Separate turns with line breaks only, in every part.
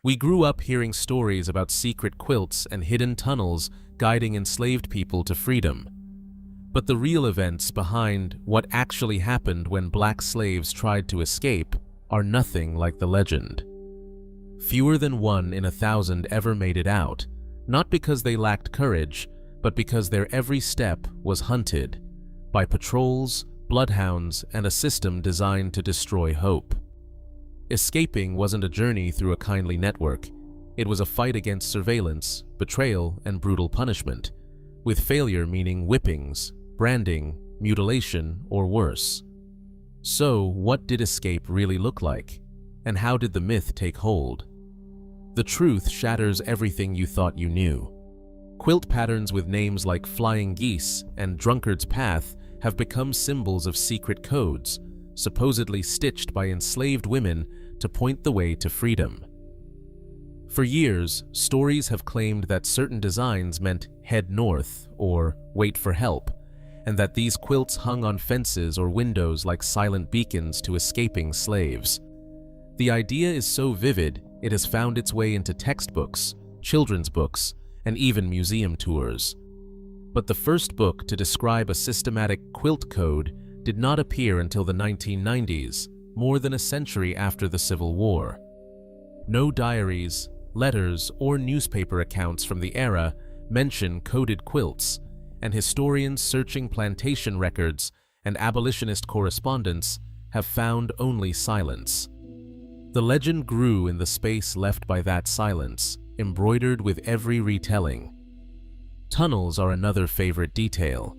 We grew up hearing stories about secret quilts and hidden tunnels guiding enslaved people to freedom. But the real events behind what actually happened when black slaves tried to escape are nothing like the legend. Fewer than 1 in 1,000 ever made it out, not because they lacked courage, but because their every step was hunted by patrols, bloodhounds, and a system designed to destroy hope. Escaping wasn't a journey through a kindly network. It was a fight against surveillance, betrayal, and brutal punishment, with failure meaning whippings, branding, mutilation, or worse. So, what did escape really look like? And how did the myth take hold? The truth shatters everything you thought you knew. Quilt patterns with names like Flying Geese and Drunkard's Path have become symbols of secret codes, supposedly stitched by enslaved women to point the way to freedom. For years, stories have claimed that certain designs meant head north or wait for help, and that these quilts hung on fences or windows like silent beacons to escaping slaves. The idea is so vivid, it has found its way into textbooks, children's books, and even museum tours. But the first book to describe a systematic quilt code did not appear until the 1990s, more than a century after the Civil War. No diaries, letters, or newspaper accounts from the era mention coded quilts, and historians searching plantation records and abolitionist correspondence have found only silence. The legend grew in the space left by that silence, embroidered with every retelling. Tunnels are another favorite detail.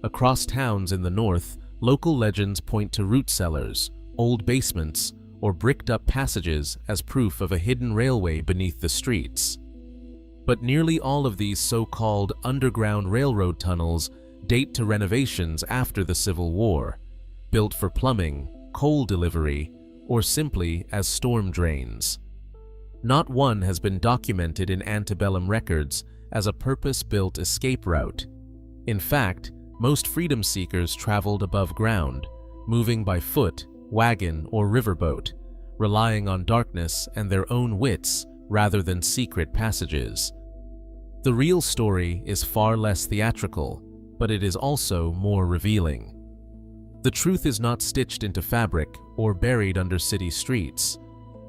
Across towns in the north, local legends point to root cellars, old basements, or bricked-up passages as proof of a hidden railway beneath the streets. But nearly all of these so-called underground railroad tunnels date to renovations after the Civil War, built for plumbing, coal delivery, or simply as storm drains. Not one has been documented in antebellum records as a purpose-built escape route. In fact, most freedom seekers traveled above ground, moving by foot, wagon, or riverboat, relying on darkness and their own wits rather than secret passages. The real story is far less theatrical, but it is also more revealing. The truth is not stitched into fabric or buried under city streets.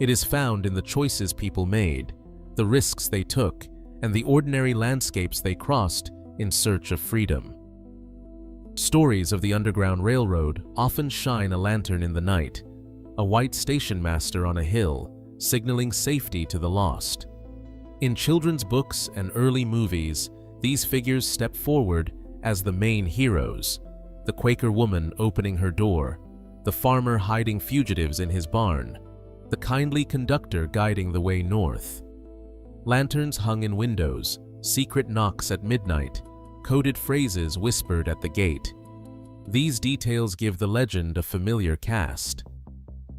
It is found in the choices people made, the risks they took, and the ordinary landscapes they crossed in search of freedom. Stories of the Underground Railroad often shine a lantern in the night, a white station master on a hill, signaling safety to the lost. In children's books and early movies, these figures step forward as the main heroes, the Quaker woman opening her door, the farmer hiding fugitives in his barn, the kindly conductor guiding the way north. Lanterns hung in windows, secret knocks at midnight, coded phrases whispered at the gate. These details give the legend a familiar cast.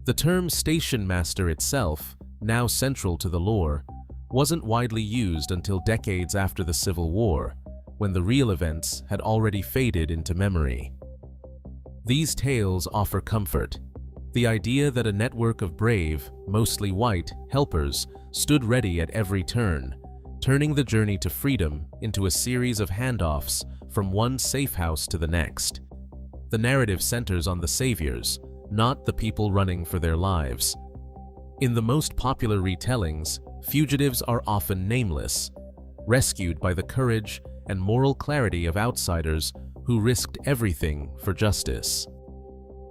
The term station master itself, now central to the lore, wasn't widely used until decades after the Civil War, when the real events had already faded into memory. These tales offer comfort. The idea that a network of brave, mostly white, helpers stood ready at every turn, turning the journey to freedom into a series of handoffs from one safe house to the next. The narrative centers on the saviors, not the people running for their lives. In the most popular retellings, fugitives are often nameless, rescued by the courage and moral clarity of outsiders who risked everything for justice.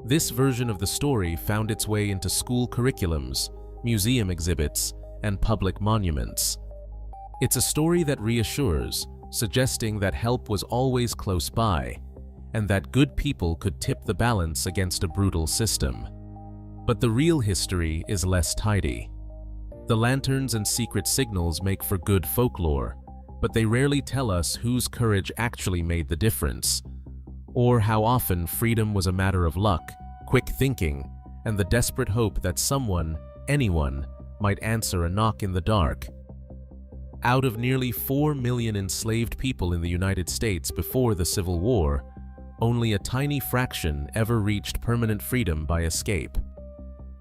This version of the story found its way into school curriculums, museum exhibits, and public monuments. It's a story that reassures, suggesting that help was always close by, and that good people could tip the balance against a brutal system. But the real history is less tidy. The lanterns and secret signals make for good folklore, but they rarely tell us whose courage actually made the difference, or how often freedom was a matter of luck, quick thinking, and the desperate hope that someone, anyone, might answer a knock in the dark. Out of nearly 4 million enslaved people in the United States before the Civil War, only a tiny fraction ever reached permanent freedom by escape.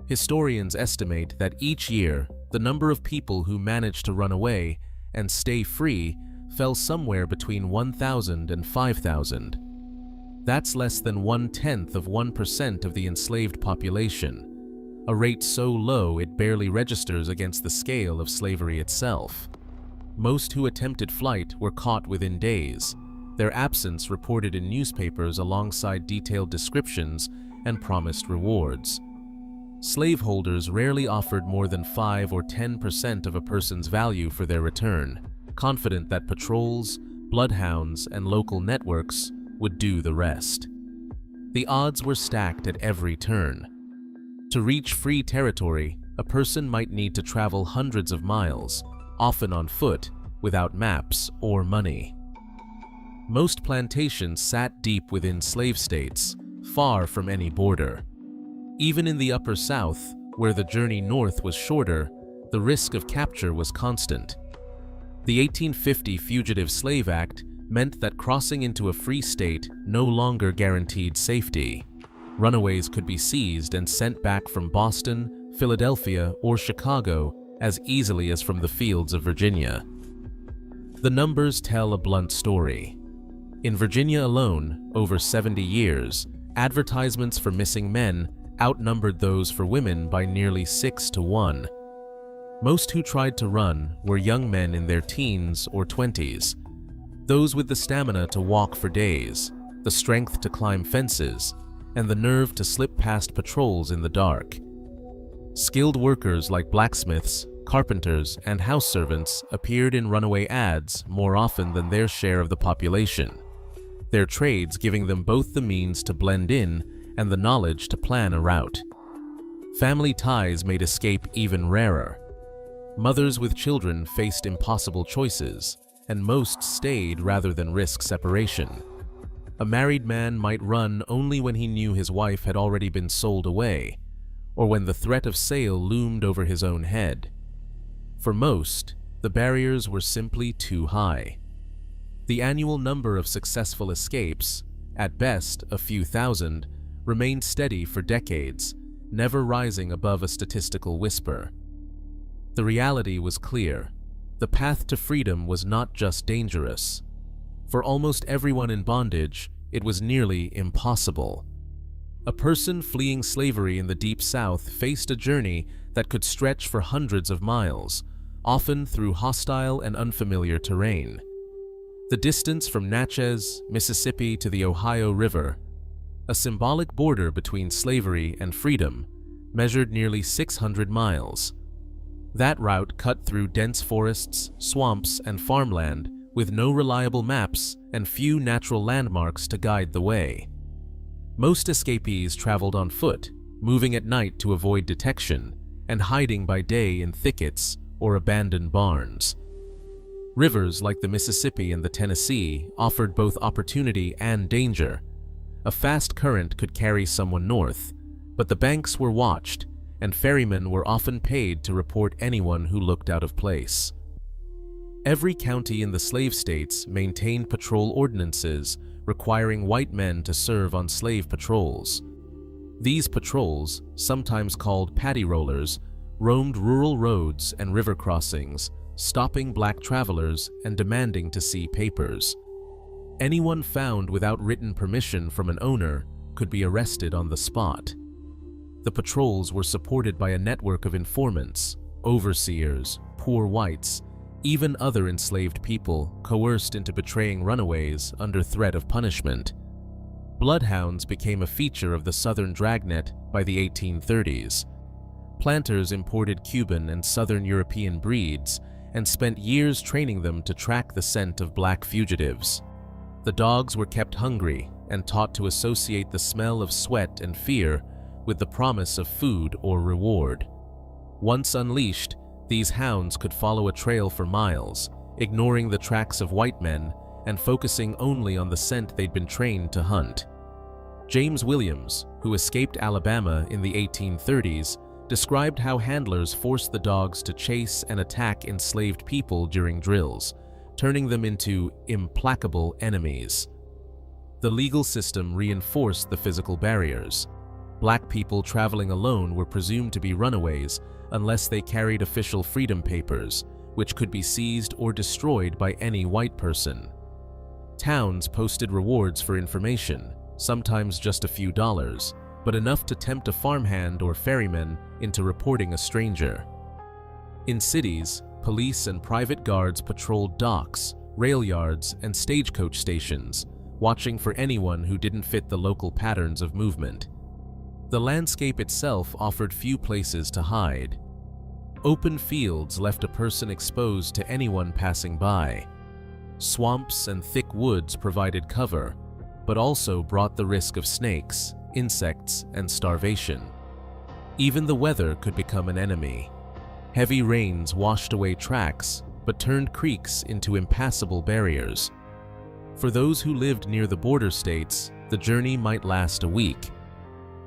Historians estimate that each year, the number of people who managed to run away and stay free fell somewhere between 1,000 and 5,000. That's less than 0.1% of the enslaved population, a rate so low it barely registers against the scale of slavery itself. Most who attempted flight were caught within days, their absence reported in newspapers alongside detailed descriptions and promised rewards. Slaveholders rarely offered more than 5 or 10% of a person's value for their return, confident that patrols, bloodhounds, and local networks would do the rest. The odds were stacked at every turn. To reach free territory, a person might need to travel hundreds of miles, often on foot, without maps or money. Most plantations sat deep within slave states, far from any border. Even in the Upper South, where the journey north was shorter, the risk of capture was constant. The 1850 Fugitive Slave Act meant that crossing into a free state no longer guaranteed safety. Runaways could be seized and sent back from Boston, Philadelphia, or Chicago as easily as from the fields of Virginia. The numbers tell a blunt story. In Virginia alone, over 70 years, advertisements for missing men outnumbered those for women by nearly 6 to 1. Most who tried to run were young men in their teens or 20s, those with the stamina to walk for days, the strength to climb fences, and the nerve to slip past patrols in the dark. Skilled workers like blacksmiths, carpenters, and house servants appeared in runaway ads more often than their share of the population, their trades giving them both the means to blend in and the knowledge to plan a route. Family ties made escape even rarer. Mothers with children faced impossible choices, and most stayed rather than risk separation. A married man might run only when he knew his wife had already been sold away, or when the threat of sale loomed over his own head. For most, the barriers were simply too high. The annual number of successful escapes, at best a few thousand, remained steady for decades, never rising above a statistical whisper. The reality was clear. The path to freedom was not just dangerous. For almost everyone in bondage, it was nearly impossible. A person fleeing slavery in the Deep South faced a journey that could stretch for hundreds of miles, often through hostile and unfamiliar terrain. The distance from Natchez, Mississippi to the Ohio River, a symbolic border between slavery and freedom, measured nearly 600 miles. That route cut through dense forests, swamps, and farmland with no reliable maps and few natural landmarks to guide the way. Most escapees traveled on foot, moving at night to avoid detection and hiding by day in thickets or abandoned barns. Rivers like the Mississippi and the Tennessee offered both opportunity and danger. A fast current could carry someone north, but the banks were watched, and ferrymen were often paid to report anyone who looked out of place. Every county in the slave states maintained patrol ordinances requiring white men to serve on slave patrols. These patrols, sometimes called paddy rollers, roamed rural roads and river crossings, stopping black travelers and demanding to see papers. Anyone found without written permission from an owner could be arrested on the spot. The patrols were supported by a network of informants, overseers, poor whites, even other enslaved people coerced into betraying runaways under threat of punishment. Bloodhounds became a feature of the Southern dragnet by the 1830s. Planters imported Cuban and Southern European breeds and spent years training them to track the scent of black fugitives. The dogs were kept hungry and taught to associate the smell of sweat and fear with the promise of food or reward. Once unleashed, these hounds could follow a trail for miles, ignoring the tracks of white men and focusing only on the scent they'd been trained to hunt. James Williams, who escaped Alabama in the 1830s, described how handlers forced the dogs to chase and attack enslaved people during drills, turning them into implacable enemies. The legal system reinforced the physical barriers. Black people traveling alone were presumed to be runaways unless they carried official freedom papers, which could be seized or destroyed by any white person. Towns posted rewards for information, sometimes just a few dollars, but enough to tempt a farmhand or ferryman into reporting a stranger. In cities, police and private guards patrolled docks, rail yards, and stagecoach stations, watching for anyone who didn't fit the local patterns of movement. The landscape itself offered few places to hide. Open fields left a person exposed to anyone passing by. Swamps and thick woods provided cover, but also brought the risk of snakes, insects, and starvation. Even the weather could become an enemy. Heavy rains washed away tracks, but turned creeks into impassable barriers. For those who lived near the border states, the journey might last a week.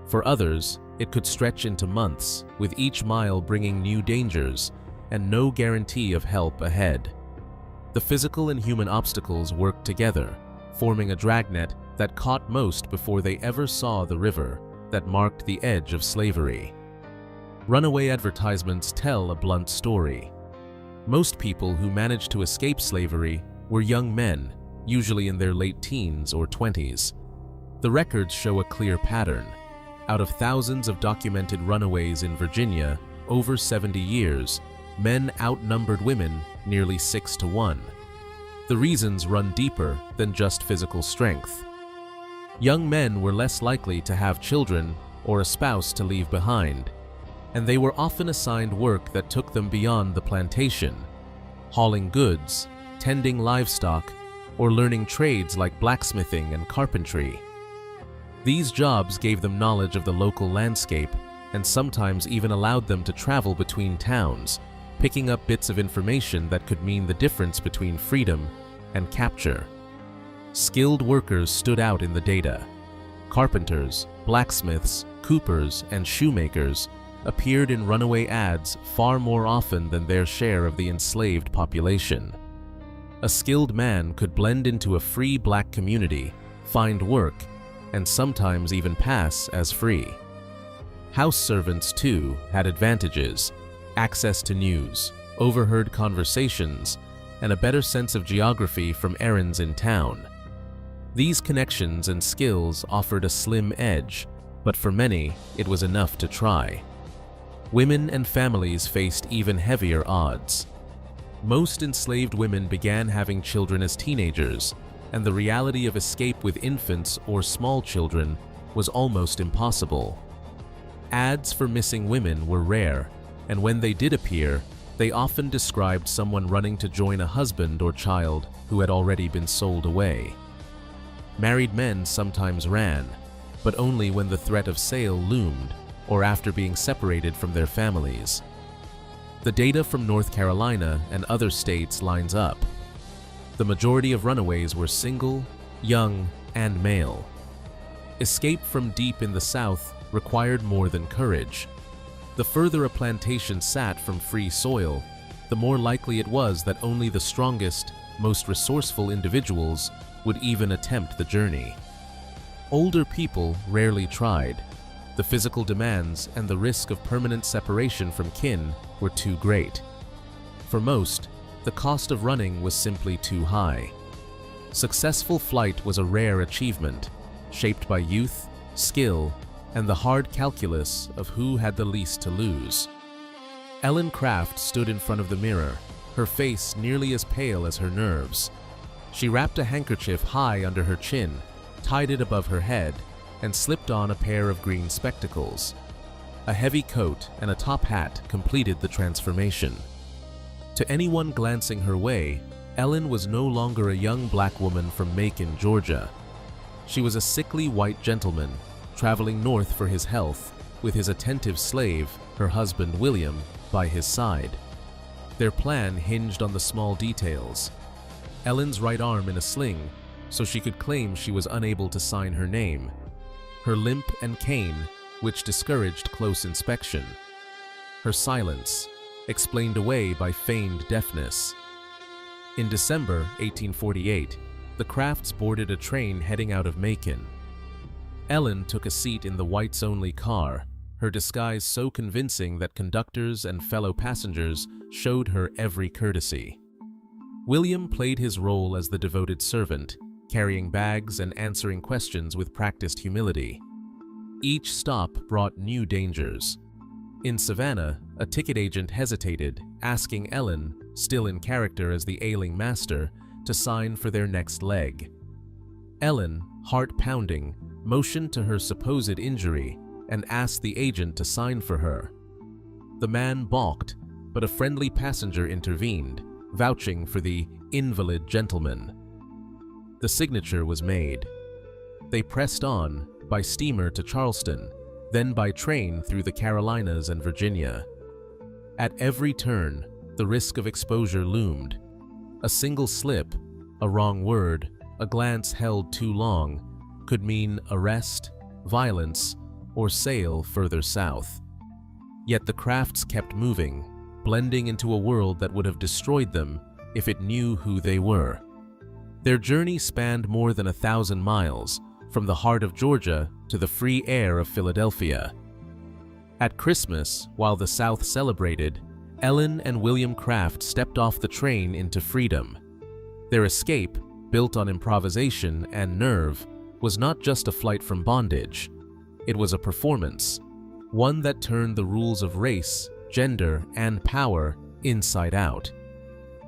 For others, it could stretch into months, with each mile bringing new dangers and no guarantee of help ahead. The physical and human obstacles worked together, forming a dragnet that caught most before they ever saw the river that marked the edge of slavery. Runaway advertisements tell a blunt story. Most people who managed to escape slavery were young men, usually in their late teens or 20s. The records show a clear pattern. Out of thousands of documented runaways in Virginia, over 70 years, men outnumbered women nearly 6 to 1. The reasons run deeper than just physical strength. Young men were less likely to have children or a spouse to leave behind, and they were often assigned work that took them beyond the plantation, hauling goods, tending livestock, or learning trades like blacksmithing and carpentry. These jobs gave them knowledge of the local landscape and sometimes even allowed them to travel between towns, picking up bits of information that could mean the difference between freedom and capture. Skilled workers stood out in the data. Carpenters, blacksmiths, coopers, and shoemakers appeared in runaway ads far more often than their share of the enslaved population. A skilled man could blend into a free black community, find work, and sometimes even pass as free. House servants, too, had advantages: access to news, overheard conversations, and a better sense of geography from errands in town. These connections and skills offered a slim edge, but for many, it was enough to try. Women and families faced even heavier odds. Most enslaved women began having children as teenagers, and the reality of escape with infants or small children was almost impossible. Ads for missing women were rare, and when they did appear, they often described someone running to join a husband or child who had already been sold away. Married men sometimes ran, but only when the threat of sale loomed or after being separated from their families. The data from North Carolina and other states lines up. The majority of runaways were single, young, and male. Escape from deep in the South required more than courage. The further a plantation sat from free soil, the more likely it was that only the strongest, most resourceful individuals would even attempt the journey. Older people rarely tried. The physical demands and the risk of permanent separation from kin were too great. For most, the cost of running was simply too high. Successful flight was a rare achievement, shaped by youth, skill, and the hard calculus of who had the least to lose. Ellen Craft stood in front of the mirror, her face nearly as pale as her nerves. She wrapped a handkerchief high under her chin, tied it above her head, and slipped on a pair of green spectacles. A heavy coat and a top hat completed the transformation. To anyone glancing her way, Ellen was no longer a young black woman from Macon, Georgia. She was a sickly white gentleman, traveling north for his health, with his attentive slave, her husband William, by his side. Their plan hinged on the small details. Ellen's right arm in a sling, so she could claim she was unable to sign her name. Her limp and cane, which discouraged close inspection. Her silence, explained away by feigned deafness. In December 1848, the Crafts boarded a train heading out of Macon. Ellen took a seat in the whites-only car, her disguise so convincing that conductors and fellow passengers showed her every courtesy. William played his role as the devoted servant, carrying bags and answering questions with practiced humility. Each stop brought new dangers. In Savannah, a ticket agent hesitated, asking Ellen, still in character as the ailing master, to sign for their next leg. Ellen, heart pounding, motioned to her supposed injury and asked the agent to sign for her. The man balked, but a friendly passenger intervened, vouching for the invalid gentleman. The signature was made. They pressed on, by steamer to Charleston, then by train through the Carolinas and Virginia. At every turn, the risk of exposure loomed. A single slip, a wrong word, a glance held too long, could mean arrest, violence, or sail further south. Yet the crafts kept moving, blending into a world that would have destroyed them if it knew who they were. Their journey spanned more than 1,000 miles, from the heart of Georgia to the free air of Philadelphia. At Christmas, while the South celebrated, Ellen and William Craft stepped off the train into freedom. Their escape, built on improvisation and nerve, was not just a flight from bondage. It was a performance, one that turned the rules of race, gender, and power inside out.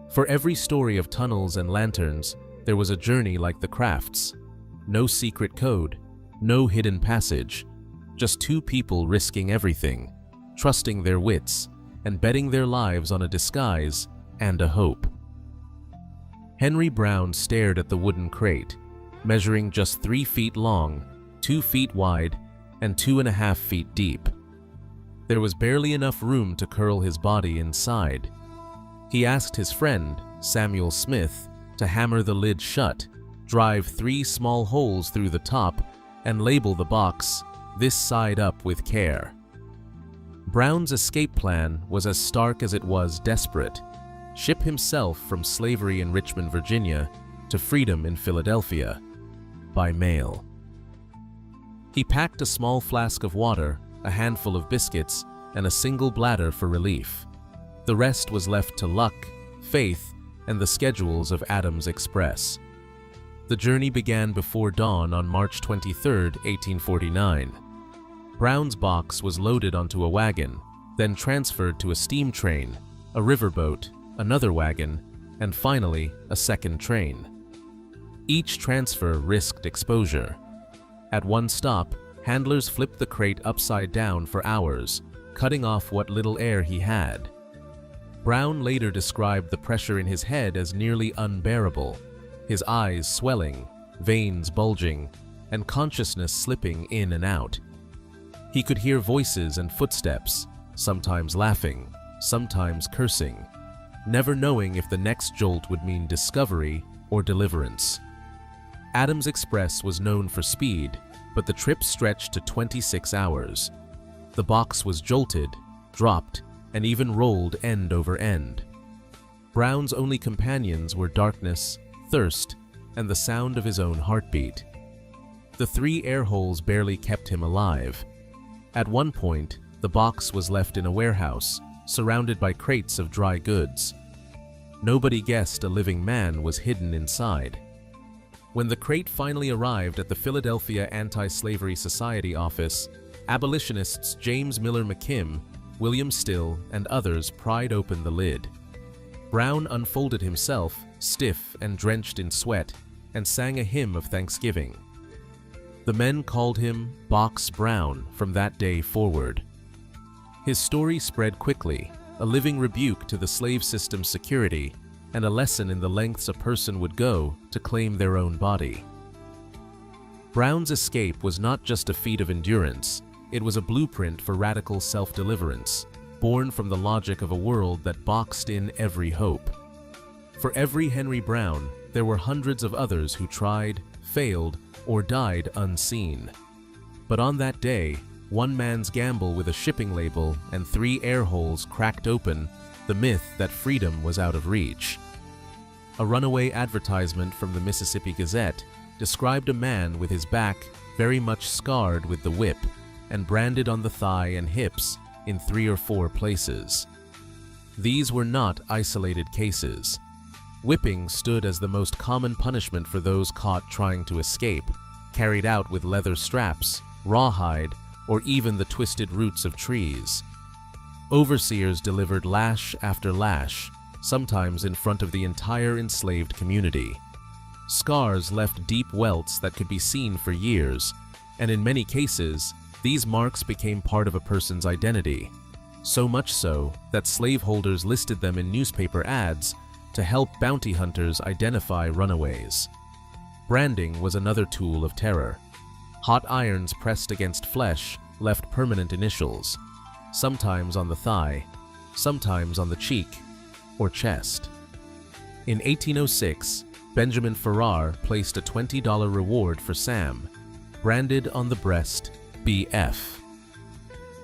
For every story of tunnels and lanterns, there was a journey like the Crafts. No secret code, no hidden passage, just two people risking everything, trusting their wits, and betting their lives on a disguise and a hope. Henry Brown stared at the wooden crate, measuring just 3 feet long, 2 feet wide, and 2.5 feet deep. There was barely enough room to curl his body inside. He asked his friend, Samuel Smith, to hammer the lid shut, drive 3 small holes through the top, and label the box, "This side up with care." Brown's escape plan was as stark as it was desperate: ship himself from slavery in Richmond, Virginia, to freedom in Philadelphia, by mail. He packed a small flask of water, a handful of biscuits, and a single bladder for relief. The rest was left to luck, faith, and the schedules of Adams Express. The journey began before dawn on March 23, 1849. Brown's box was loaded onto a wagon, then transferred to a steam train, a riverboat, another wagon, and finally a second train. Each transfer risked exposure. At one stop, handlers flipped the crate upside down for hours, cutting off what little air he had. Brown later described the pressure in his head as nearly unbearable, his eyes swelling, veins bulging, and consciousness slipping in and out. He could hear voices and footsteps, sometimes laughing, sometimes cursing, never knowing if the next jolt would mean discovery or deliverance. Adams Express was known for speed, but the trip stretched to 26 hours. The box was jolted, dropped, and even rolled end over end. Brown's only companions were darkness, thirst, and the sound of his own heartbeat. The 3 air holes barely kept him alive. At one point, the box was left in a warehouse, surrounded by crates of dry goods. Nobody guessed a living man was hidden inside. When the crate finally arrived at the Philadelphia Anti-Slavery Society office, abolitionists James Miller McKim, William Still, and others pried open the lid. Brown unfolded himself, stiff and drenched in sweat, and sang a hymn of thanksgiving. The men called him Box Brown from that day forward. His story spread quickly, a living rebuke to the slave system's security and a lesson in the lengths a person would go to claim their own body. Brown's escape was not just a feat of endurance, it was a blueprint for radical self-deliverance, born from the logic of a world that boxed in every hope. For every Henry Brown, there were hundreds of others who tried, failed, or died unseen. But on that day, one man's gamble with a shipping label and 3 air holes cracked open the myth that freedom was out of reach. A runaway advertisement from the Mississippi Gazette described a man with his back very much scarred with the whip, and branded on the thigh and hips in 3 or 4 places. These were not isolated cases. Whipping stood as the most common punishment for those caught trying to escape, carried out with leather straps, rawhide, or even the twisted roots of trees. Overseers delivered lash after lash, sometimes in front of the entire enslaved community. Scars left deep welts that could be seen for years, and in many cases, these marks became part of a person's identity, so much so that slaveholders listed them in newspaper ads to help bounty hunters identify runaways. Branding was another tool of terror. Hot irons pressed against flesh left permanent initials, sometimes on the thigh, sometimes on the cheek or chest. In 1806, Benjamin Farrar placed a $20 reward for Sam, branded on the breast BF.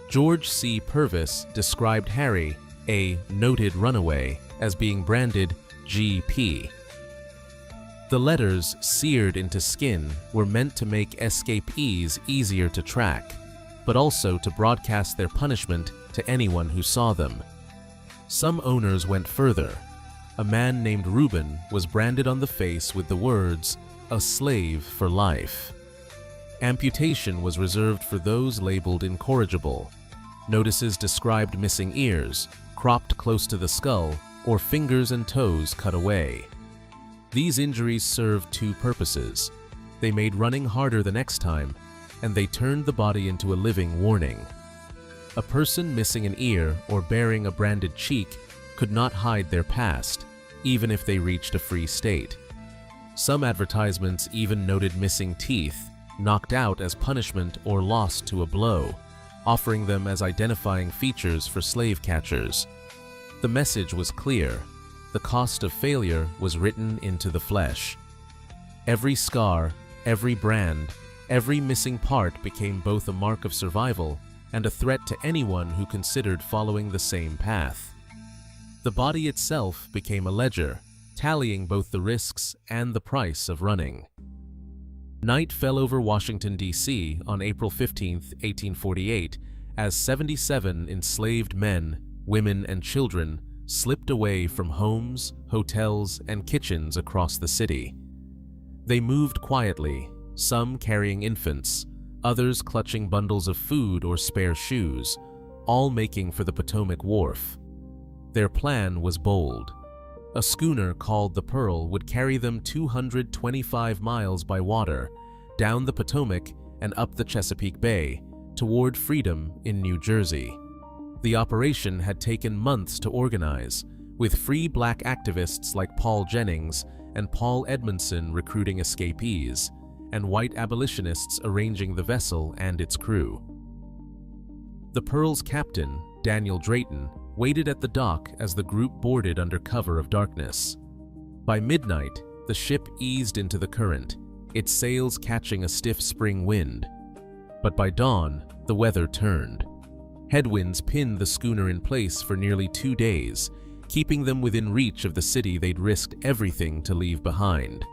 George C. Purvis described Harry, a noted runaway, as being branded GP. The letters seared into skin were meant to make escapees easier to track, but also to broadcast their punishment to anyone who saw them. Some owners went further. A man named Reuben was branded on the face with the words, "A slave for life." Amputation was reserved for those labeled incorrigible. Notices described missing ears, cropped close to the skull, or fingers and toes cut away. These injuries served 2 purposes. They made running harder the next time, and they turned the body into a living warning. A person missing an ear or bearing a branded cheek could not hide their past, even if they reached a free state. Some advertisements even noted missing teeth, knocked out as punishment or lost to a blow, offering them as identifying features for slave catchers. The message was clear. The cost of failure was written into the flesh. Every scar, every brand, every missing part became both a mark of survival and a threat to anyone who considered following the same path. The body itself became a ledger, tallying both the risks and the price of running. Night fell over Washington, D.C. on April 15, 1848, as 77 enslaved men, women, and children slipped away from homes, hotels, and kitchens across the city. They moved quietly, some carrying infants, others clutching bundles of food or spare shoes, all making for the Potomac Wharf. Their plan was bold. A schooner called the Pearl would carry them 225 miles by water, down the Potomac and up the Chesapeake Bay, toward freedom in New Jersey. The operation had taken months to organize, with free black activists like Paul Jennings and Paul Edmondson recruiting escapees, and white abolitionists arranging the vessel and its crew. The Pearl's captain, Daniel Drayton, waited at the dock as the group boarded under cover of darkness. By midnight, the ship eased into the current, its sails catching a stiff spring wind. But by dawn, the weather turned. Headwinds pinned the schooner in place for nearly 2 days, keeping them within reach of the city they'd risked everything to leave behind.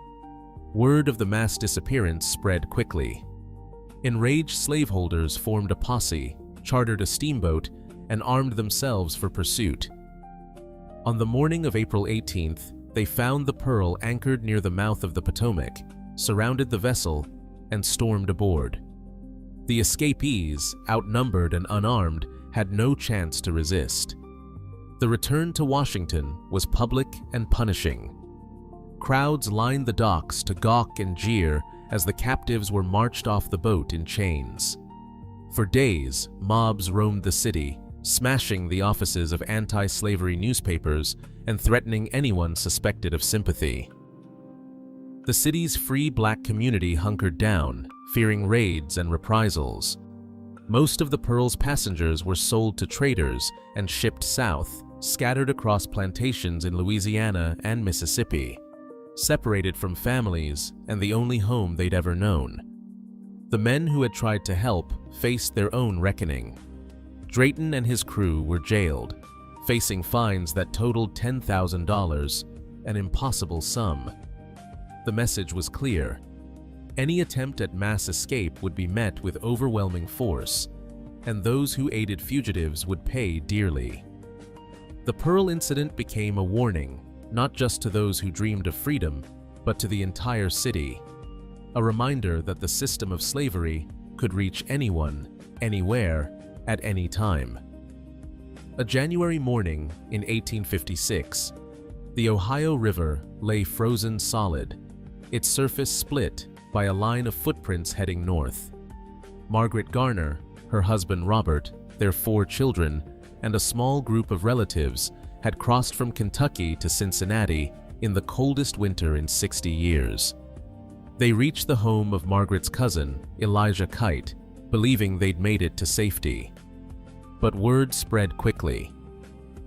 Word of the mass disappearance spread quickly. Enraged slaveholders formed a posse, chartered a steamboat, and armed themselves for pursuit. On the morning of April 18th, they found the Pearl anchored near the mouth of the Potomac, surrounded the vessel, and stormed aboard. The escapees, outnumbered and unarmed, had no chance to resist. The return to Washington was public and punishing. Crowds lined the docks to gawk and jeer as the captives were marched off the boat in chains. For days, mobs roamed the city, smashing the offices of anti-slavery newspapers and threatening anyone suspected of sympathy. The city's free black community hunkered down, fearing raids and reprisals. Most of the Pearl's passengers were sold to traders and shipped south, scattered across plantations in Louisiana and Mississippi, separated from families and the only home they'd ever known. The men who had tried to help faced their own reckoning. Drayton and his crew were jailed, facing fines that totaled $10,000, an impossible sum. The message was clear. Any attempt at mass escape would be met with overwhelming force, and those who aided fugitives would pay dearly. The Pearl incident became a warning, not just to those who dreamed of freedom, but to the entire city. A reminder that the system of slavery could reach anyone, anywhere, at any time. A January morning in 1856, the Ohio River lay frozen solid, its surface split by a line of footprints heading north. Margaret Garner, her husband Robert, their 4 children, and a small group of relatives had crossed from Kentucky to Cincinnati in the coldest winter in 60 years. They reached the home of Margaret's cousin, Elijah Kite, believing they'd made it to safety. But word spread quickly.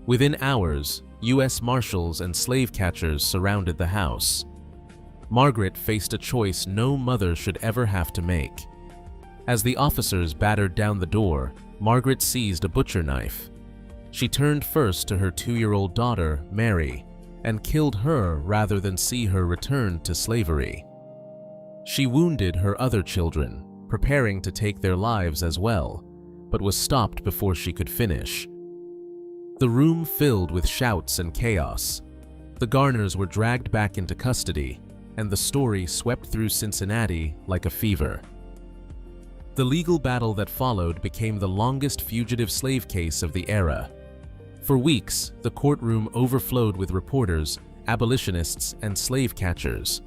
Within hours, U.S. Marshals and slave catchers surrounded the house. Margaret faced a choice no mother should ever have to make. As the officers battered down the door, Margaret seized a butcher knife. She turned first to her 2-year-old daughter, Mary, and killed her rather than see her returned to slavery. She wounded her other children, preparing to take their lives as well, but was stopped before she could finish. The room filled with shouts and chaos. The Garners were dragged back into custody, and the story swept through Cincinnati like a fever. The legal battle that followed became the longest fugitive slave case of the era. For weeks, the courtroom overflowed with reporters, abolitionists, and slave catchers.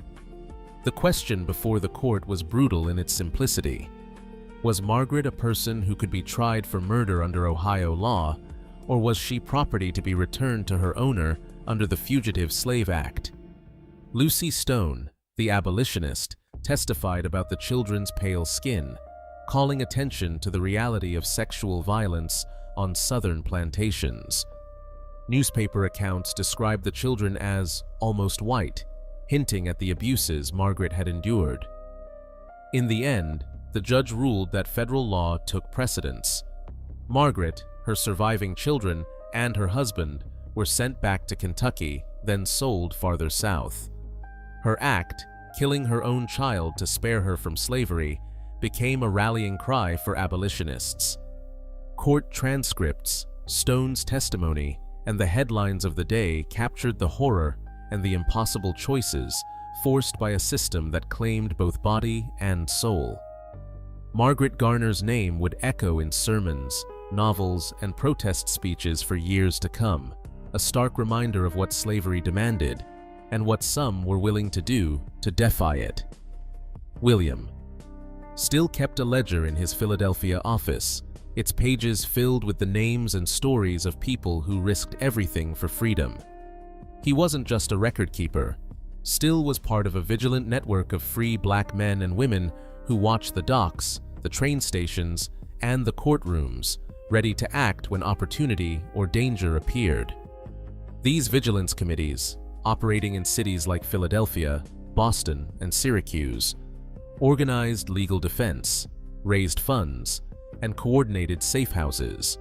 The question before the court was brutal in its simplicity. Was Margaret a person who could be tried for murder under Ohio law, or was she property to be returned to her owner under the Fugitive Slave Act? Lucy Stone, the abolitionist, testified about the children's pale skin, calling attention to the reality of sexual violence on southern plantations. Newspaper accounts described the children as almost white, hinting at the abuses Margaret had endured. In the end, the judge ruled that federal law took precedence. Margaret, her surviving children, and her husband were sent back to Kentucky, then sold farther south. Her act, killing her own child to spare her from slavery, became a rallying cry for abolitionists. Court transcripts, Stone's testimony, and the headlines of the day captured the horror and the impossible choices forced by a system that claimed both body and soul. Margaret Garner's name would echo in sermons, novels, and protest speeches for years to come, a stark reminder of what slavery demanded and what some were willing to do to defy it. William still kept a ledger in his Philadelphia office, its pages filled with the names and stories of people who risked everything for freedom. He wasn't just a record keeper. Still was part of a vigilant network of free black men and women who watched the docks, the train stations, and the courtrooms, ready to act when opportunity or danger appeared. These vigilance committees, operating in cities like Philadelphia, Boston, and Syracuse, organized legal defense, raised funds, and coordinated safe houses.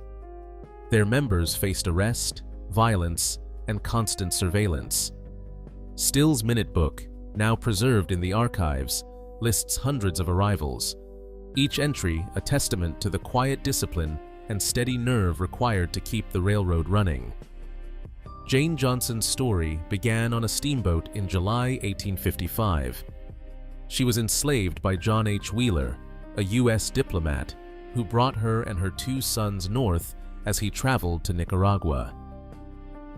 Their members faced arrest, violence, and constant surveillance. Still's Minute Book, now preserved in the archives, lists hundreds of arrivals, each entry a testament to the quiet discipline and steady nerve required to keep the railroad running. Jane Johnson's story began on a steamboat in July 1855. She was enslaved by John H. Wheeler, a U.S. diplomat, who brought her and her 2 sons north as he traveled to Nicaragua.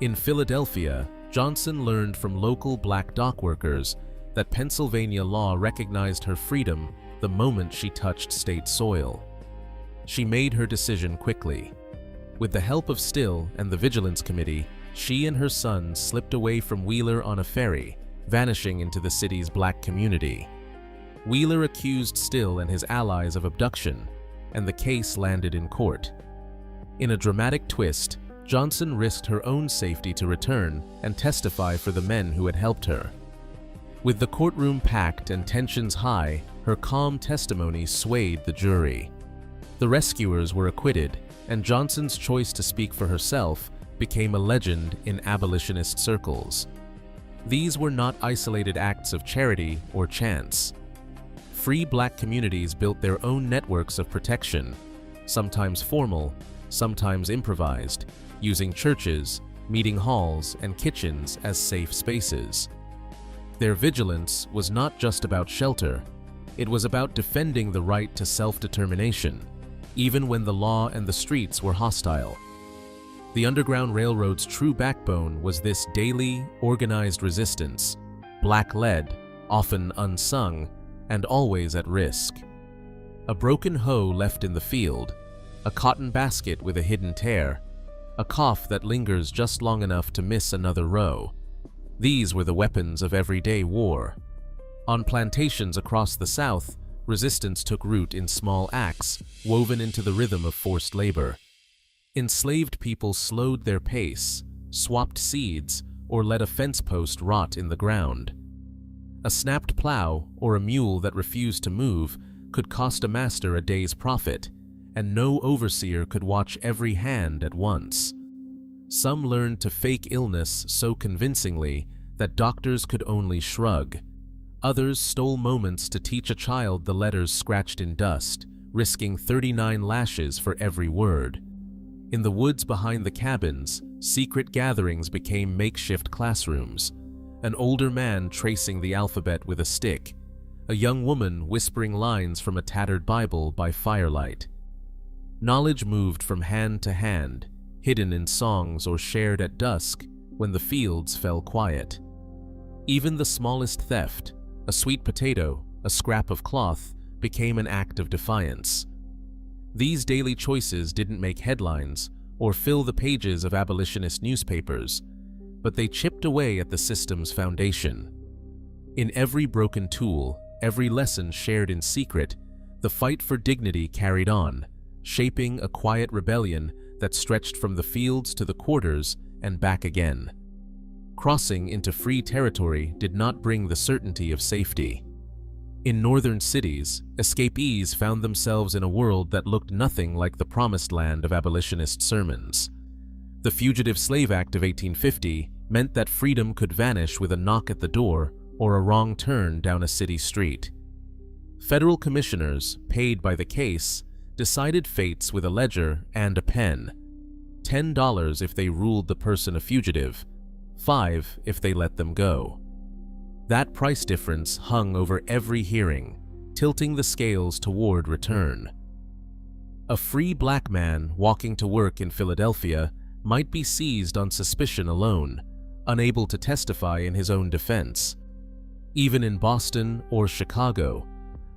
In Philadelphia, Johnson learned from local black dockworkers that Pennsylvania law recognized her freedom the moment she touched state soil. She made her decision quickly. With the help of Still and the Vigilance Committee, she and her sons slipped away from Wheeler on a ferry, vanishing into the city's black community. Wheeler accused Still and his allies of abduction, and the case landed in court. In a dramatic twist, Johnson risked her own safety to return and testify for the men who had helped her. With the courtroom packed and tensions high, her calm testimony swayed the jury. The rescuers were acquitted, and Johnson's choice to speak for herself became a legend in abolitionist circles. These were not isolated acts of charity or chance. free black communities built their own networks of protection, sometimes formal, sometimes improvised, using churches, meeting halls, and kitchens as safe spaces. Their vigilance was not just about shelter, it was about defending the right to self-determination, even when the law and the streets were hostile. The Underground Railroad's true backbone was this daily, organized resistance, black-led, often unsung, and always at risk. A broken hoe left in the field, a cotton basket with a hidden tear, a cough that lingers just long enough to miss another row. These were the weapons of everyday war. On plantations across the South, resistance took root in small acts woven into the rhythm of forced labor. Enslaved people slowed their pace, swapped seeds, or let a fence post rot in the ground. A snapped plow or a mule that refused to move could cost a master a day's profit, and no overseer could watch every hand at once. Some learned to fake illness so convincingly that doctors could only shrug. Others stole moments to teach a child the letters scratched in dust, risking 39 lashes for every word. In the woods behind the cabins, secret gatherings became makeshift classrooms. An older man tracing the alphabet with a stick, a young woman whispering lines from a tattered Bible by firelight. Knowledge moved from hand to hand, hidden in songs or shared at dusk when the fields fell quiet. Even the smallest theft, a sweet potato, a scrap of cloth, became an act of defiance. These daily choices didn't make headlines or fill the pages of abolitionist newspapers, but they chipped away at the system's foundation. In every broken tool, every lesson shared in secret, the fight for dignity carried on, shaping a quiet rebellion that stretched from the fields to the quarters and back again. Crossing into free territory did not bring the certainty of safety. In northern cities, escapees found themselves in a world that looked nothing like the promised land of abolitionist sermons. The Fugitive Slave Act of 1850 meant that freedom could vanish with a knock at the door or a wrong turn down a city street. Federal commissioners, paid by the case, decided fates with a ledger and a pen. $10 if they ruled the person a fugitive, $5 if they let them go. That price difference hung over every hearing, tilting the scales toward return. A free black man walking to work in Philadelphia might be seized on suspicion alone, unable to testify in his own defense. Even in Boston or Chicago,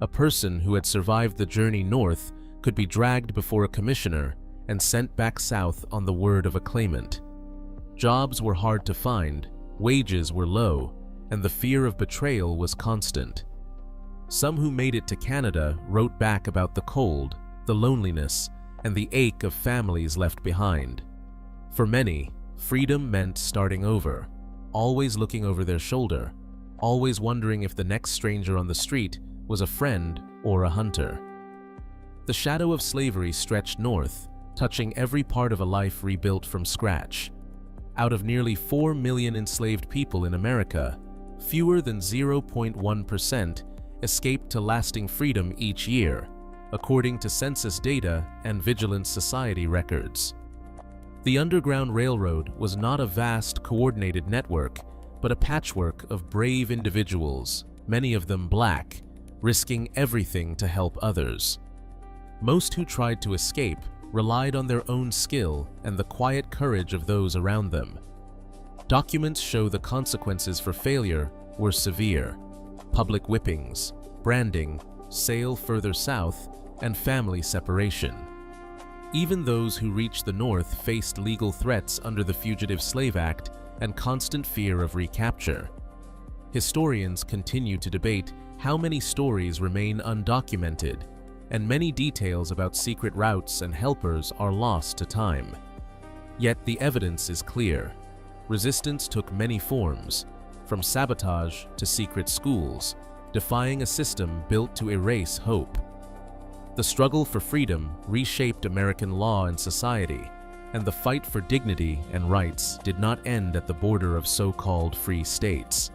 a person who had survived the journey north could be dragged before a commissioner and sent back south on the word of a claimant. Jobs were hard to find, wages were low, and the fear of betrayal was constant. Some who made it to Canada wrote back about the cold, the loneliness, and the ache of families left behind. For many, freedom meant starting over, always looking over their shoulder, always wondering if the next stranger on the street was a friend or a hunter. The shadow of slavery stretched north, touching every part of a life rebuilt from scratch. Out of nearly 4 million enslaved people in America, fewer than 0.1% escaped to lasting freedom each year, according to census data and Vigilance Society records. The Underground Railroad was not a vast, coordinated network, but a patchwork of brave individuals, many of them black, risking everything to help others. Most who tried to escape relied on their own skill and the quiet courage of those around them. Documents show the consequences for failure were severe: public whippings, branding, sale further south, and family separation. Even those who reached the North faced legal threats under the Fugitive Slave Act and constant fear of recapture. Historians continue to debate how many stories remain undocumented, and many details about secret routes and helpers are lost to time. Yet the evidence is clear. Resistance took many forms, from sabotage to secret schools, defying a system built to erase hope. The struggle for freedom reshaped American law and society, and the fight for dignity and rights did not end at the border of so-called free states.